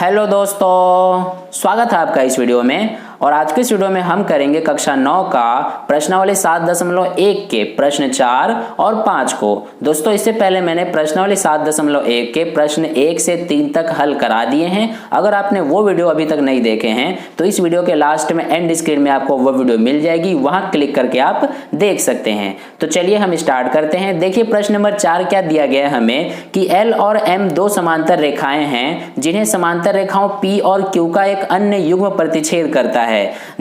Hello दोस्तों, स्वागत है आपका इस वीडियो में। और आज के इस वीडियो में हम करेंगे कक्षा 9 का प्रश्नावली 7.1 के प्रश्न 4 और 5 को। दोस्तों, इससे पहले मैंने प्रश्नावली 7.1 के प्रश्न 1 से 3 तक हल करा दिए हैं। अगर आपने वो वीडियो अभी तक नहीं देखे हैं तो इस वीडियो के लास्ट में एंड स्क्रीन में आपको वो वीडियो मिल जाएगी, वहां क्लिक करके आप देख सकते हैं। तो चलिए हम स्टार्ट करते हैं। देखिए प्रश्न नंबर 4 क्या दिया गया है हमें कि L और M दो समांतर रेखाएं हैं जिन्हें समांतर रेखाओं P और Q का एक अन्य युग्म प्रतिच्छेद करता है।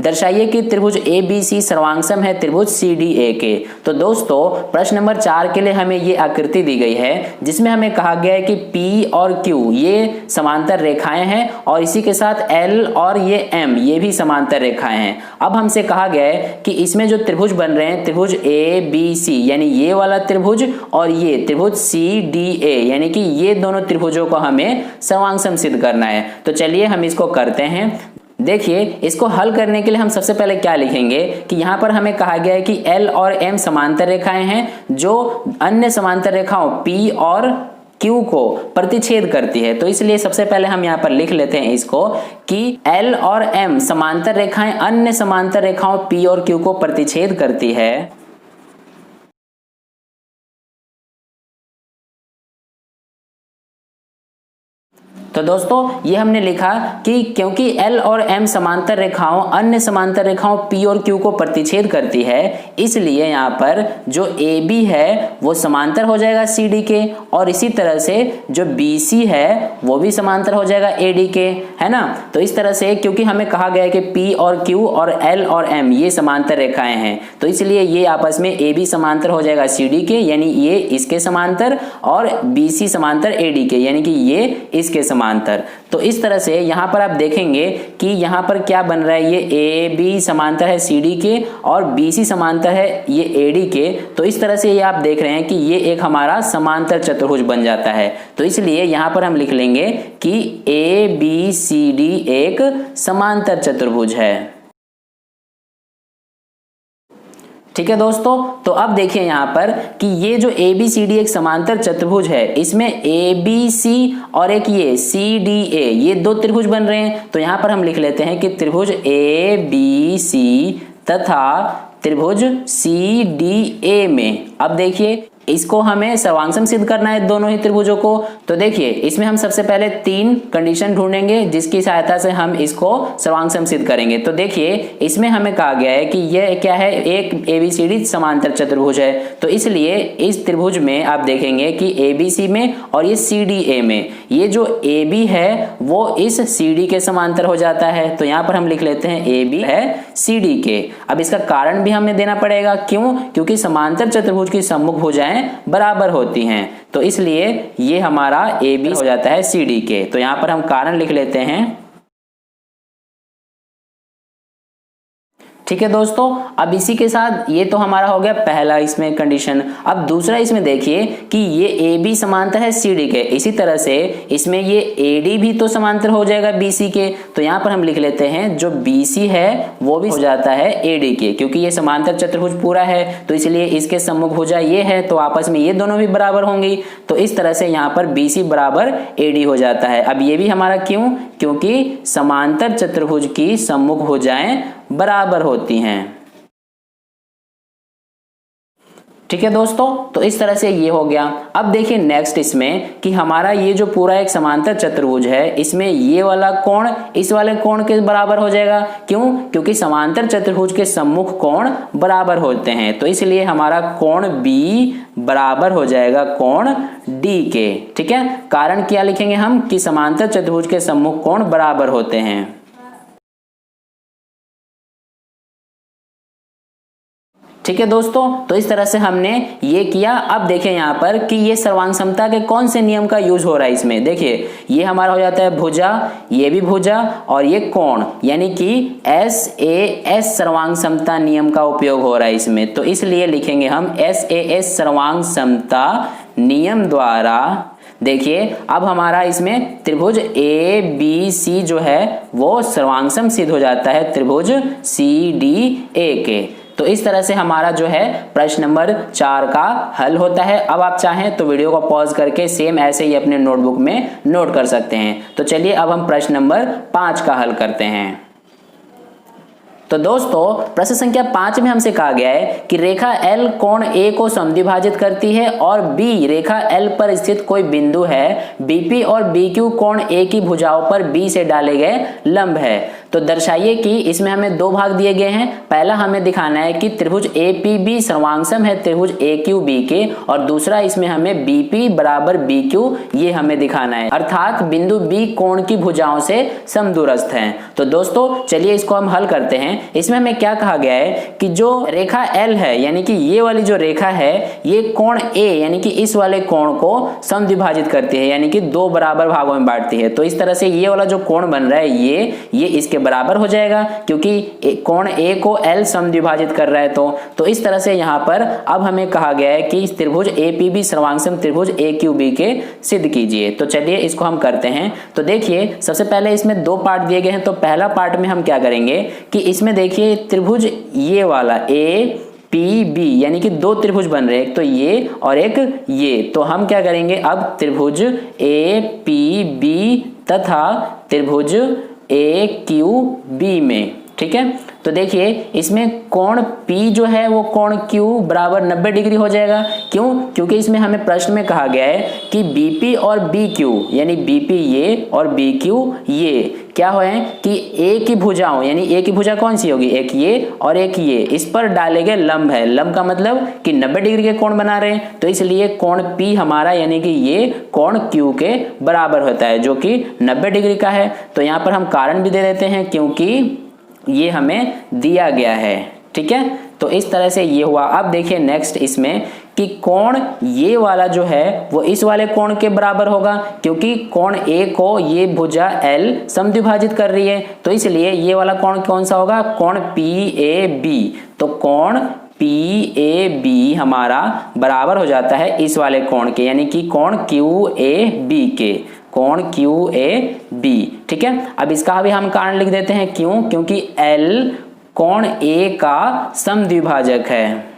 दर्शाइए कि त्रिभुज ABC सर्वांगसम है त्रिभुज CDA के। तो दोस्तों, प्रश्न नंबर 4 के लिए हमें ये आकृति दी गई है जिसमें हमें कहा गया है कि P और Q ये समांतर रेखाएं हैं और इसी के साथ L और ये M ये भी समांतर रेखाएं हैं। अब हमसे कहा गया है कि इसमें जो त्रिभुज बन रहे हैं त्रिभुज ABC यानी ये वाला त्रिभुज और ये त्रिभुज CDA यानी कि ये दोनों त्रिभुजों को हमें सर्वांगसम सिद्ध करना है। तो चलिए हम इसको करते हैं। देखिए, इसको हल करने के लिए हम सबसे पहले क्या लिखेंगे कि यहाँ पर हमें कहा गया है कि L और M समांतर रेखाएं हैं जो अन्य समांतर रेखाओं P और Q को प्रतिच्छेद करती है। तो इसलिए सबसे पहले हम यहाँ पर लिख लेते हैं इसको कि L और M समांतर रेखाएं अन्य समांतर रेखाओं P और Q को प्रतिच्छेद करती है। तो दोस्तों, ये हमने लिखा कि क्योंकि L और M समांतर रेखाओं अन्य समांतर रेखाओं P और Q को प्रतिच्छेद करती है, इसलिए यहाँ पर जो AB है वो समांतर हो जाएगा CD के और इसी तरह से जो BC है वो भी समांतर हो जाएगा AD के, है ना। तो इस तरह से क्योंकि हमें कहा गया है कि P और Q और L और M ये समांतर रेखाएं हैं, तो इसलिए ये आपस में AB समांतर हो जाएगा CD के यानी ये इसके समांतर और BC समांतर AD के यानी कि ये इसके समांतर। तो इस तरह से यहां पर आप देखेंगे कि यहां पर क्या बन रहा है, ये AB समांतर है CD के और BC समांतर है ये AD के। तो इस तरह से ये आप देख रहे हैं कि ये एक हमारा समांतर चतुर्भुज बन जाता है। तो इसलिए यहां पर हम लिख लेंगे कि ABCD एक समांतर चतुर्भुज है। ठीक है दोस्तों, तो अब देखिए यहाँ पर कि ये जो ABCD एक समांतर चतुर्भुज है, इसमें ABC और एक ये CDA ये दो त्रिभुज बन रहे हैं। तो यहाँ पर हम लिख लेते हैं कि त्रिभुज ABC तथा त्रिभुज CDA में, अब देखिए इसको हमें सर्वांगसम सिद्ध करना है दोनों ही त्रिभुजों को। तो देखिए इसमें हम सबसे पहले 3 कंडीशन ढूंढेंगे जिसकी सहायता से हम इसको सर्वांगसम सिद्ध करेंगे। तो देखिए इसमें हमें कहा गया है कि यह क्या है, एक ABCD समांतर चतुर्भुज है। तो इसलिए इस त्रिभुज में आप देखेंगे कि ABC में और ये CDA में ये जो AB है वो इस CD के समांतर हो जाता है। तो यहाँ पर हम लिख लेते हैं AB है CD के। अब इसका कारण भी हमें देना पड़ेगा, क्यों? क्योंकि समांतर चतुर्भुज की सम्मुख भुजाएं बराबर होती हैं। तो इसलिए ये हमारा AB हो जाता है CD के। तो यहां पर हम कारण लिख लेते हैं। ठीक है दोस्तों, अब इसी के साथ ये तो हमारा हो गया पहला इसमें कंडीशन। अब दूसरा इसमें देखिए कि ये AB समांतर है CD के, इसी तरह से इसमें ये AD भी तो समांतर हो जाएगा BC के। तो यहाँ पर हम लिख लेते हैं जो BC है वो भी हो जाता है AD के, क्योंकि ये समांतर चतुर्भुज पूरा है तो इसलिए इसके सम्मुख भुजा ये है तो आपस में ये दोनों भी बराबर होंगी। तो इस तरह से यहाँ पर BC बराबर AD हो जाता है। अब ये भी हमारा क्यों? क्योंकि समांतर चतुर्भुज की सम्मुख भुजाएं बराबर होती हैं। ठीक है दोस्तों, तो इस तरह से ये हो गया। अब देखिए नेक्स्ट इसमें कि हमारा ये जो पूरा एक समांतर चतुर्भुज है इसमें ये वाला कोण इस वाले कोण के बराबर हो जाएगा। क्यों? क्योंकि समांतर चतुर्भुज के सम्मुख कोण बराबर होते हैं। तो इसलिए हमारा कोण B बराबर हो जाएगा कोण D के। ठीक है, कारण क्या लिखेंगे हम कि समांतर चतुर्भुज के सम्मुख कोण बराबर होते हैं। ठीक है दोस्तों, तो इस तरह से हमने ये किया। अब देखिए यहाँ पर कि ये सर्वांग समता के कौन से नियम का यूज हो रहा है इसमें। देखिए ये हमारा हो जाता है भुजा, ये भी भुजा और ये कोण, यानी कि SAS सर्वांग समता नियम का उपयोग हो रहा है इसमें। तो इसलिए लिखेंगे हम SAS सर्वांग समता नियम द्वारा। देखिए अब हमारा इसमें त्रिभुज ABC जो है वो सर्वांगसम सिद्ध हो जाता है त्रिभुज CDA के। तो इस तरह से हमारा जो है प्रश्न नंबर 4 का हल होता है। अब आप चाहें तो वीडियो को पॉज करके सेम ऐसे ही अपने नोटबुक में नोट कर सकते हैं। तो चलिए अब हम प्रश्न नंबर 5 का हल करते हैं। तो दोस्तों प्रश्न संख्या 5 में हमसे कहा गया है कि रेखा L कोण A को समद्विभाजित करती है और B रेखा L पर स्थित कोई बिंदु है, BP और BQ कोण A की भुजाओं पर B से डाले गए लंब है। तो दर्शाइए कि इसमें हमें दो भाग दिए गए हैं। पहला हमें दिखाना है कि त्रिभुज APB सर्वांगसम है त्रिभुज AQB के, और दूसरा इसमें हमें BP बराबर BQ ये हमें दिखाना है, अर्थात बिंदु B कोण की भुजाओं से समदूरस्थ है। तो दोस्तों चलिए इसको हम हल करते हैं। इसमें हमें क्या कहा गया है कि जो रेखा L है यानी कि ये वाली जो रेखा है ये कोण A यानी कि इस वाले कोण को समद्विभाजित करती है, यानी कि दो बराबर भागों में बांटती है। तो इस तरह से ये वाला जो कोण बन रहा है ये इसके बराबर हो जाएगा, क्योंकि कोण A को L समद्विभाजित कर रहा है। तो इस तरह से यहाँ पर अब हमें कहा गया है कि त्रिभुज APB सर्वांगसम त्रिभुज AQB के सिद्ध कीजिए। तो चलिए इसको हम करते हैं। तो देखिए सबसे पहले इसमें दो पार्ट दिए गए हैं। तो पहला पार्ट में हम क्या करेंगे कि इसमें देखिए त्रिभुज ये वाला APB यानी कि दो त्रिभुज बन रहे हैं, एक तो ये और एक ये। तो हम क्या करेंगे अब त्रिभुज APB तथा त्रिभुज AQB में, ठीक है। तो देखिए इसमें कोण P जो है वो कोण Q बराबर 90 डिग्री हो जाएगा। क्यों? क्योंकि इसमें हमें प्रश्न में कहा गया है कि BP और BQ यानी BP ये और BQ ये क्या हो कि A की भुजाओं यानी A की भुजा कौन सी होगी, एक ये और एक ये, इस पर डाले गए लंब है। लंब का मतलब कि 90 डिग्री के कोण बना रहे हैं। तो इसलिए कोण P हमारा यानी कि ये कोण Q के बराबर होता है जो कि 90 डिग्री का है। तो यहाँ पर हम कारण भी दे देते हैं क्योंकि ये हमें दिया गया है, ठीक है। तो इस तरह से ये हुआ। अब देखिए नेक्स्ट इसमें कि कोण ये वाला जो है वो इस वाले कोण के बराबर होगा, क्योंकि कोण A को ये भुजा L समद्विभाजित कर रही है। तो इसलिए ये वाला कोण कौन सा होगा, कोण PAB। तो कोण PAB हमारा बराबर हो जाता है इस वाले कोण के यानी कि कोण QAB के, कोण QAB, ठीक है। अब इसका भी हम कारण लिख देते हैं। क्यों? क्योंकि L कोण A का समद्विभाजक है,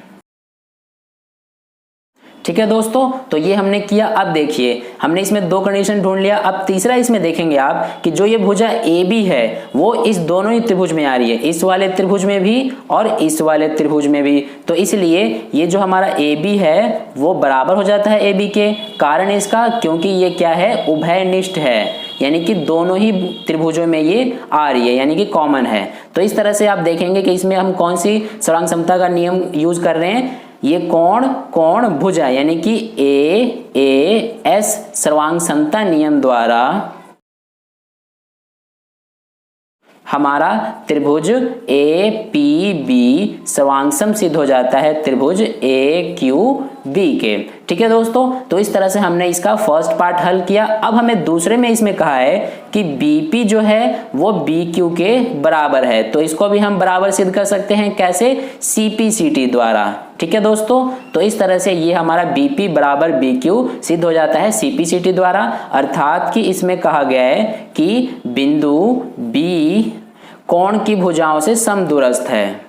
ठीक है दोस्तों। तो ये हमने किया। अब देखिए हमने इसमें दो कंडीशन ढूंढ लिया। अब तीसरा इसमें देखेंगे आप कि जो ये भुजा AB है वो इस दोनों ही त्रिभुज में आ रही है, इस वाले त्रिभुज में भी और इस वाले त्रिभुज में भी। तो इसलिए ये जो हमारा AB है वो बराबर हो जाता है AB के। कारण इसका क्योंकि ये क्या है, उभयनिष्ठ है, यानी कि दोनों ही त्रिभुजों में ये आ रही है, यानी कि कॉमन है। तो इस तरह से आप देखेंगे कि इसमें हम कौन सी सर्वांग समता का नियम यूज कर रहे हैं। ये कोण भुजा यानी कि AAS सर्वांग समता नियम द्वारा हमारा त्रिभुज APB सर्वांगसम सिद्ध हो जाता है त्रिभुज AQB के, ठीक है दोस्तों। तो इस तरह से हमने इसका फर्स्ट पार्ट हल किया। अब हमें दूसरे में इसमें कहा है कि BP जो है वो BQ के बराबर है। तो इसको भी हम बराबर सिद्ध कर सकते हैं, कैसे, CP/CT द्वारा, ठीक है दोस्तों। तो इस तरह से ये हमारा BP बराबर BQ सिद्ध हो जाता है CP/CT द्वारा, अर्थात कि इसमें कहा गया है कि बिंदु B कोण की भुजाओं से समदूरस्थ है,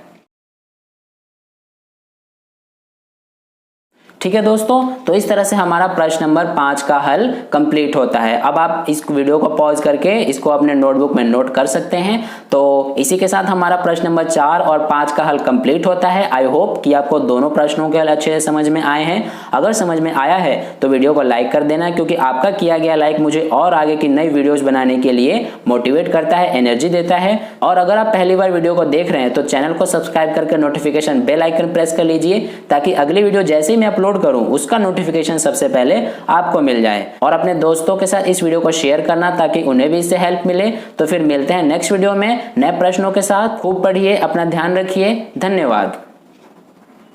ठीक है दोस्तों। तो इस तरह से हमारा प्रश्न नंबर 5 का हल कंप्लीट होता है। अब आप इस वीडियो को पॉज करके इसको अपने नोटबुक में नोट कर सकते हैं। तो इसी के साथ हमारा प्रश्न नंबर 4 और 5 का हल कंप्लीट होता है। आई होप कि आपको दोनों प्रश्नों के हल अच्छे से समझ में आए हैं। अगर समझ में आया है तो वीडियो को लाइक कर देना, क्योंकि आपका किया गया लाइक मुझे और आगे की नई वीडियोज बनाने के लिए मोटिवेट करता है, एनर्जी देता है। और अगर आप पहली बार वीडियो को देख रहे हैं तो चैनल को सब्सक्राइब करके नोटिफिकेशन बेल आइकन प्रेस कर लीजिए, ताकि अगली वीडियो जैसे ही मैं अपलोड करूं उसका नोटिफिकेशन सबसे पहले आपको मिल जाए। और अपने दोस्तों के साथ इस वीडियो को शेयर करना ताकि उन्हें भी इससे हेल्प मिले। तो फिर मिलते हैं नेक्स्ट वीडियो में नए प्रश्नों के साथ। खूब पढ़िए, अपना ध्यान रखिए, धन्यवाद।